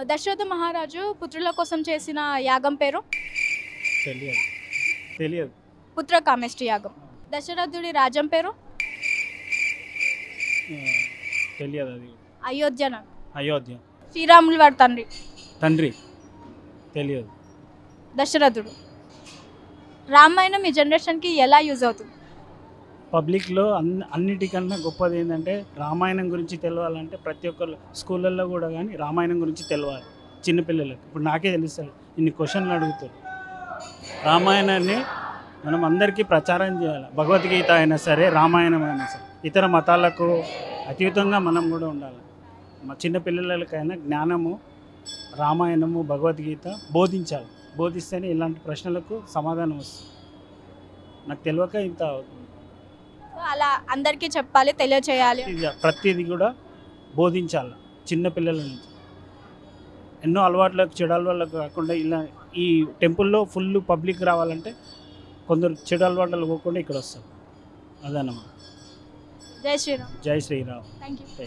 దశరథ మహారాజు పుత్రుల కోసం చేసిన యాగం పేరు? తెలియదు తెలియదు పుత్ర కామేష్టి యాగం. దశరథుడి రాజ్యం పేరు? ఆ, తెలియదు అది. అయోధ్యన. అయోధ్య. శ్రీరాములు వారి తండ్రి? తండ్రి. తెలియదు. దశరథుడు. రామాయణం ఈ జనరేషన్కి ఎలా యూజ్ అవుతుంది? పబ్లిక్లో అన్నిటికన్నా గొప్పది ఏంటంటే రామాయణం గురించి తెలవాలంటే ప్రతి ఒక్కరు స్కూళ్ళల్లో కూడా కానీ రామాయణం గురించి తెలవాలి చిన్నపిల్లలకు. ఇప్పుడు నాకే తెలుస్తుంది, ఇన్ని క్వశ్చన్లు అడుగుతారు. రామాయణాన్ని మనం అందరికీ ప్రచారం చేయాలి. భగవద్గీత అయినా సరే, రామాయణం అయినా సరే, ఇతర మతాలకు అతీతంగా మనం కూడా ఉండాలి. మా చిన్నపిల్లలకైనా జ్ఞానము, రామాయణము, భగవద్గీత బోధించాలి. బోధిస్తేనే ఇలాంటి ప్రశ్నలకు సమాధానం వస్తుంది. నాకు తెలియక ఇంత అవుతుంది. అలా అందరికీ చెప్పాలి, తెలియచేయాలి. ప్రతిదీ కూడా బోధించాలి చిన్నపిల్లల నుంచి. ఎన్నో అలవాట్లకు, చెడు అలవాట్లకు కాకుండా ఇలా ఈ టెంపుల్లో ఫుల్ పబ్లిక్ రావాలంటే కొందరు చెడు అలవాట్లకు పోకుండా ఇక్కడ వస్తారు. అదన్నమాట. జై శ్రీరామ్. జై శ్రీరామ్. Thank you.